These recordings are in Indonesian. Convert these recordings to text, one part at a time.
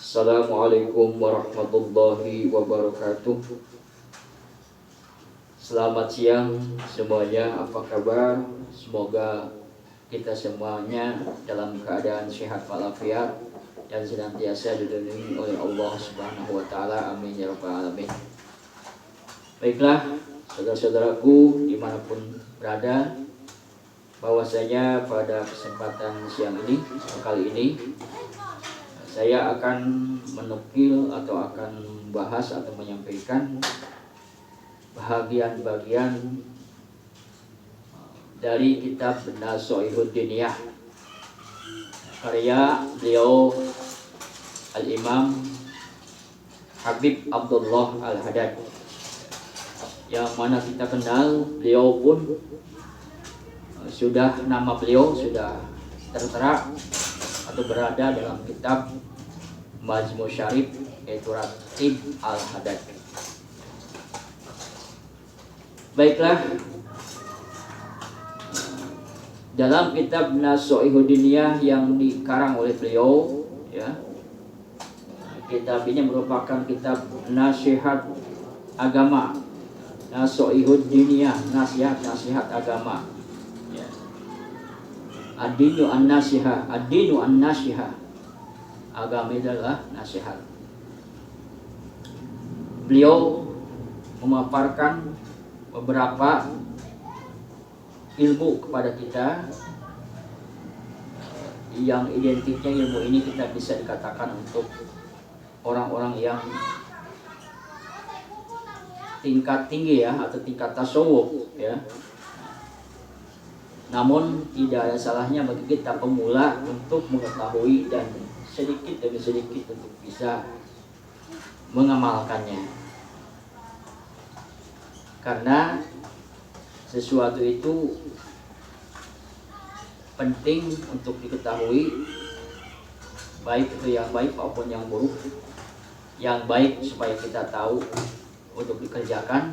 Assalamualaikum warahmatullahi wabarakatuh. Selamat siang semuanya, apa kabar? Semoga kita semuanya dalam keadaan sehat walafiat dan senantiasa dilindungi oleh Allah Subhanahu wa taala. Amin ya rabbal alamin. Baiklah, saudara-saudaraku dimanapun berada, bahwasanya pada kesempatan siang ini, kali ini saya akan menukil atau akan membahas atau menyampaikan bahagian-bagian dari kitab Nasha'ihud Diniyah karya beliau Al-Imam Habib Abdullah Al-Haddad, yang mana kita kenal beliau pun nama beliau sudah tertera atau berada dalam kitab Majmu' Syarif, yaitu Ratib Al-Haddad. Baiklah, dalam kitab Nasha'ihud Diniyah yang dikarang oleh beliau, ya, kitab ini merupakan kitab nasihat agama. Nasha'ihud Diniyah, nasihat agama. Ya. Ad-dinu an-nasihah, ad-dinu an-nasihah. Agama adalah nasihat. Beliau memaparkan beberapa ilmu kepada kita, yang identiknya ilmu ini kita bisa dikatakan untuk orang-orang yang tingkat tinggi, ya, atau tingkat tasawuf, ya. Namun tidak ada salahnya bagi kita pemula untuk mengetahui dan sedikit demi sedikit untuk bisa mengamalkannya, karena sesuatu itu penting untuk diketahui, baik itu yang baik maupun yang buruk. Yang baik supaya kita tahu untuk dikerjakan,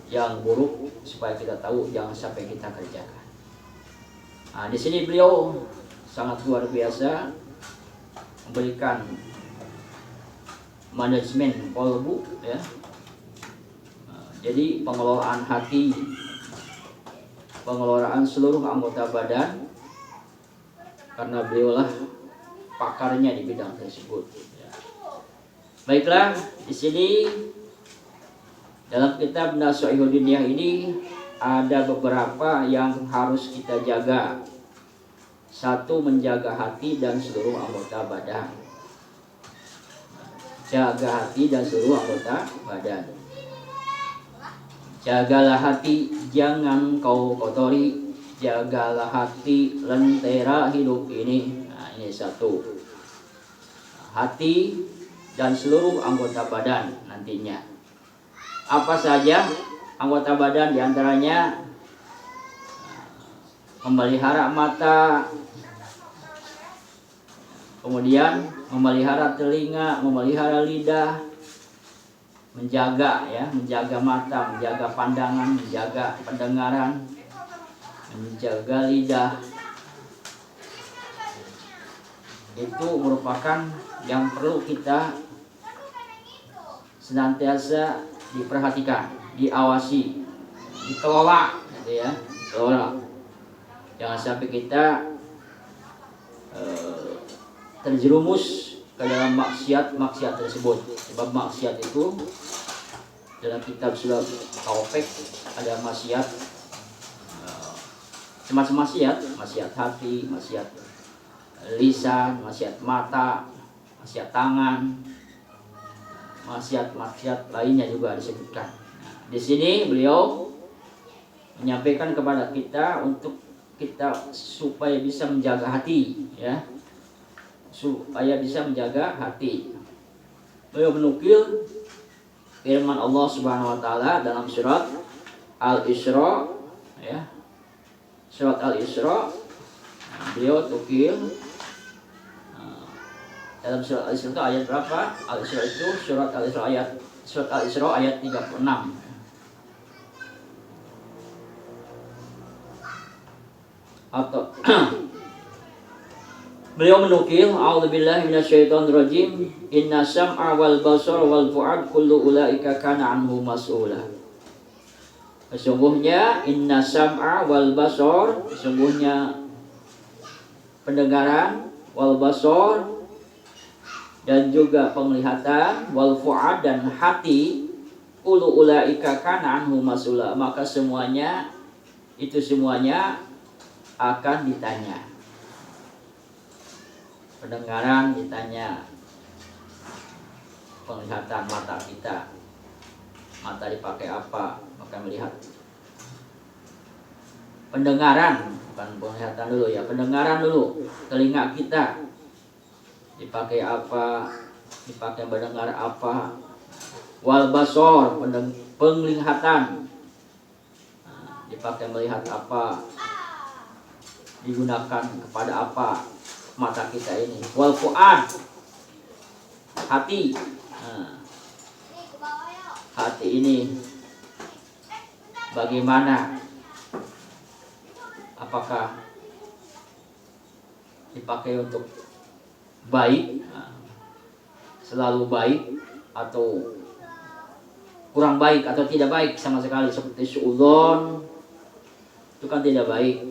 yang buruk supaya kita tahu jangan sampai kita kerjakan. Nah, di sini beliau sangat luar biasa memberikan manajemen kolbu, ya. Jadi pengelolaan hati, pengelolaan seluruh anggota badan, karena beliaulah pakarnya di bidang tersebut. Ya. Baiklah, di sini dalam kitab Nasha'ihud Diniyah ini ada beberapa yang harus kita jaga. Satu, menjaga hati dan seluruh anggota badan. Jaga hati dan seluruh anggota badan. Jagalah hati, jangan kau kotori. Jagalah hati, lentera hidup ini. Nah, ini satu. Hati dan seluruh anggota badan nantinya. Apa saja anggota badan, diantaranya memelihara mata, kemudian memelihara telinga, memelihara lidah, menjaga mata, menjaga pandangan, menjaga pendengaran, menjaga lidah. Itu merupakan yang perlu kita senantiasa diperhatikan, diawasi, dikelola, gitu ya, dikelola. Jangan sampai kita terjerumus ke dalam maksiat tersebut. Sebab maksiat itu dalam kitab surah Taufik ada maksiat, semacam maksiat hati, maksiat lisan, maksiat mata, maksiat tangan, maksiat lainnya juga disebutkan. Di sini beliau menyampaikan kepada kita untuk kita supaya bisa menjaga hati, ya, supaya bisa menjaga hati. Beliau menukil firman Allah Subhanahu wa taala dalam surat Al-Isra, ya. Surat Al-Isra, beliau tukil dalam surat Al-Isra itu ayat berapa? Al-Isra itu surat Al-Isra ayat 36. Atau Beliau menukil, a'udzubillahi minasyaitonirrajim, inna sam'a wal basar wal fu'ad kullu ulaika kana anhu mas'ula. Sesungguhnya inna sam'a wal basar, sesungguhnya pendengaran, wal basar dan juga penglihatan, wal fu'ad dan hati, kullu ulaika kana anhu mas'ula, maka semuanya itu semuanya akan ditanya. Pendengaran ditanya, penglihatan mata kita, mata dipakai apa, maka melihat. Pendengaran, bukan penglihatan dulu ya, pendengaran dulu, telinga kita dipakai apa, dipakai mendengar apa. Wal basor, penglihatan, dipakai melihat apa, digunakan kepada apa mata kita ini. Wal fu'ad, hati. Hati ini bagaimana? Apakah dipakai untuk baik, selalu baik, atau kurang baik, atau tidak baik sama sekali, seperti suudzon, itu kan tidak baik,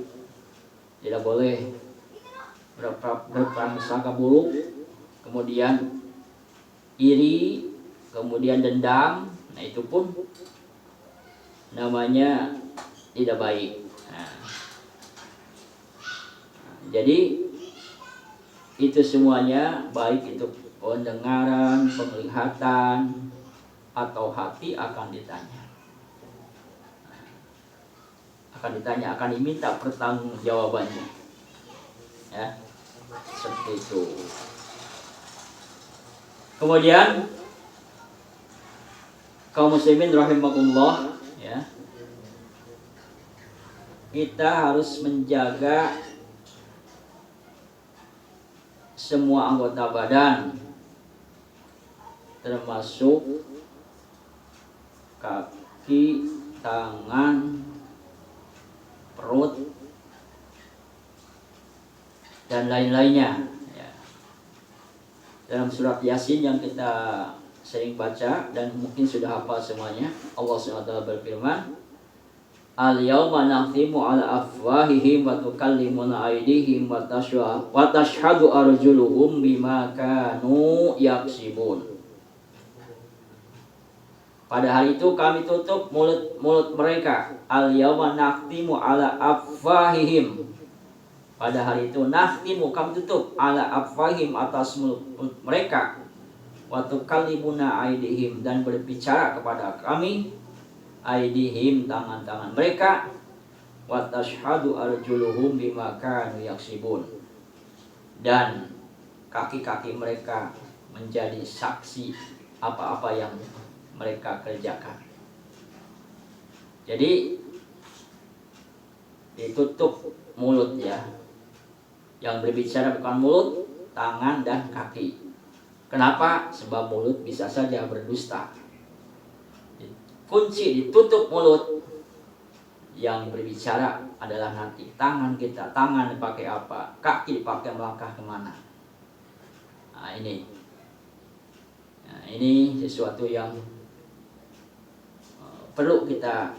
tidak boleh berprasangka buruk, kemudian iri, kemudian dendam, nah itu pun namanya tidak baik. Jadi itu semuanya, baik itu pendengaran, penglihatan, atau hati akan ditanya. Akan diminta pertanggungjawabannya. Ya, seperti itu. Kemudian kaum muslimin rahimakumullah, ya, kita harus menjaga semua anggota badan, termasuk kaki, tangan, perut, dan lain-lainnya, ya. Dalam surat Yasin yang kita sering baca dan mungkin sudah hafal semuanya, Allah SWT berfirman, al-yawma nakhtimu ala afwahihim wa tukallimuna aydihim wa tashhadu arjuluhum bima kanu yaksibun. Pada hari itu kami tutup mulut mereka. Al-yawma nakhtimu ala afwahihim. Pada hari itu nakhtimu, kami tutup, ala afwahihim, atas mulut mereka. Wa tukallimuna aydihim, dan berbicara kepada kami, aydihim, tangan-tangan mereka, wa tashhadu arjuluhum bima kanu yaksibun, dan kaki-kaki mereka menjadi saksi apa-apa yang mereka kerjakan. Jadi ditutup mulut, ya. Yang berbicara bukan mulut, tangan dan kaki. Kenapa? Sebab mulut bisa saja berdusta. Kunci ditutup mulut, yang berbicara adalah nanti tangan kita. Tangan dipakai apa? Kaki dipakai melangkah kemana? Nah ini sesuatu yang perlu kita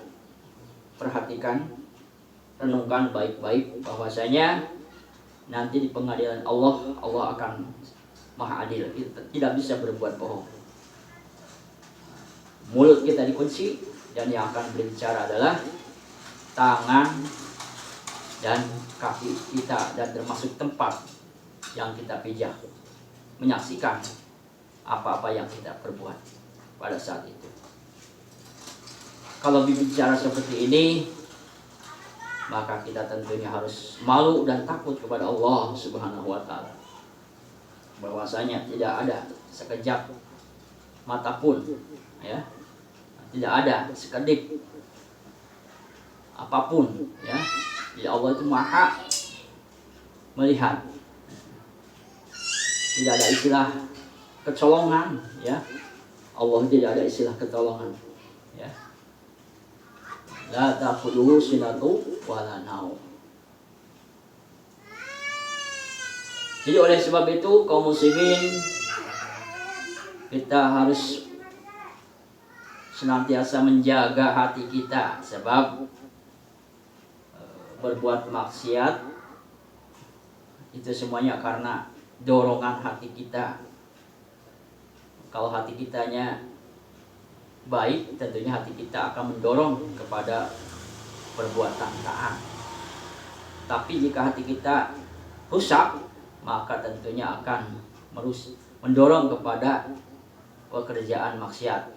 perhatikan, renungkan baik-baik, bahwasanya nanti di pengadilan Allah akan maha adil. Kita tidak bisa berbuat bohong. Mulut kita dikunci, dan yang akan berbicara adalah tangan dan kaki kita, dan termasuk tempat yang kita pijak, menyaksikan apa-apa yang kita perbuat pada saat itu. Kalau berbicara seperti ini, maka kita tentunya harus malu dan takut kepada Allah Subhanahu wa Ta'ala, bahwasanya tidak ada sekejap mata pun, ya, tidak ada sekedip apapun, ya. Jadi Allah itu maha melihat. Tidak ada istilah kecolongan, ya. Allah tidak ada istilah kecolongan, ya. La ta'khudhuhu sinatu wa la naum. Jadi oleh sebab itu kaum muslimin, kita harus senantiasa menjaga hati kita, sebab berbuat maksiat itu semuanya karena dorongan hati kita. Kalau hati kitanya baik, tentunya hati kita akan mendorong kepada perbuatan taat. Tapi jika hati kita rusak, maka tentunya akan mendorong kepada pekerjaan maksiat.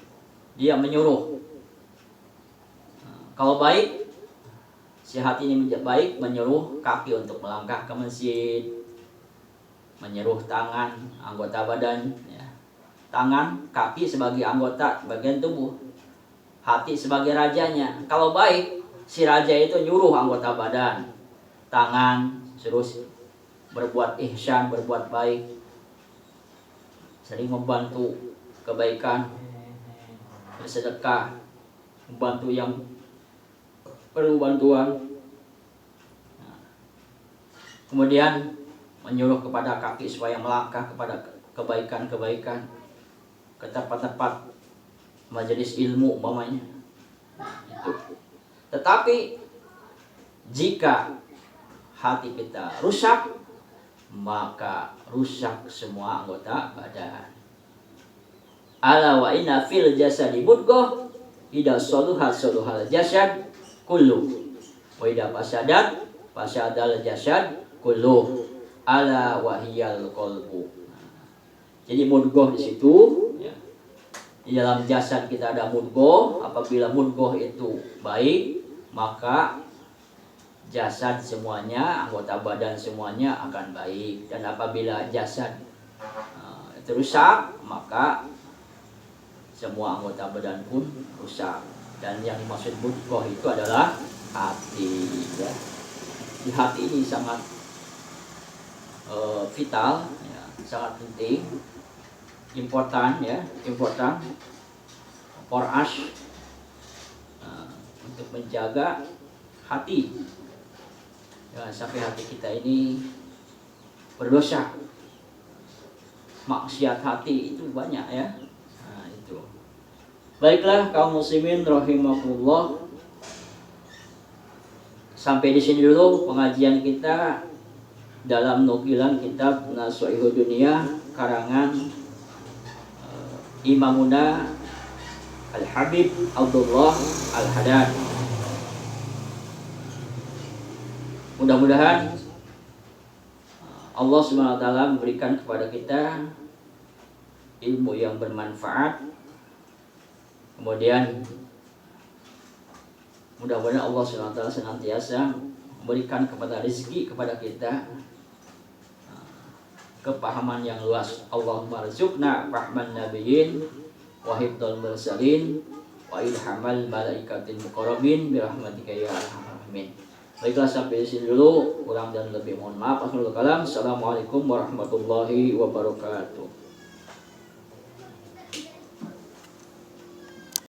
Dia menyuruh. Kalau baik, si hati ini baik, menyuruh kaki untuk melangkah ke masjid, menyuruh tangan, anggota badan, ya. Tangan, kaki sebagai anggota bagian tubuh, hati sebagai rajanya. Kalau baik, si raja itu nyuruh anggota badan, tangan, terus berbuat ihsan, berbuat baik, sering membantu kebaikan, bersedekah, membantu yang perlu bantuan. Kemudian menyuruh kepada kaki supaya melangkah kepada kebaikan-kebaikan, ke tempat-tempat majelis ilmu umpamanya. Itu. Tetapi jika hati kita rusak, maka rusak semua anggota badan. Ala wa inna fil jasadi mudghah idza saluha saluhal jasad kullu wa idza fasadat fasadal jasad kullu ala wa hiyal qalbu. Jadi mudghah di situ, ya. Di dalam jasad kita ada mudghah. Apabila mudghah itu baik, maka jasad semuanya, anggota badan semuanya akan baik. Dan apabila jasad itu rusak, maka semua anggota badan pun rusak. Dan yang dimaksud mudghah itu adalah hati, ya. Di hati ini sangat vital, ya, sangat penting, important, ya, important for us, untuk menjaga hati, ya, sampai hati kita ini berdosa. Maksiat hati itu banyak, ya. Nah, itu. Baiklah kaum muslimin rahimakumullah, sampai di sini dulu pengajian kita dalam nukilan kitab Nashihud Dunia karangan Imamuna Al-Habib Abdullah Al-Haddad. Mudah-mudahan Allah SWT memberikan kepada kita ilmu yang bermanfaat. Kemudian mudah-mudahan Allah SWT senantiasa memberikan kepada rezeki kepada kita kepahaman yang luas. Allahumma rzuqna fahman nabiyyin wa hifdzal mursalin wa ilhamal malaikatil muqarrabin bi rahmatika ya arhamar rahimin. Baiklah, sampai di sini dulu, kurang dan lebih mohon maaf. Assalamualaikum warahmatullahi wabarakatuh.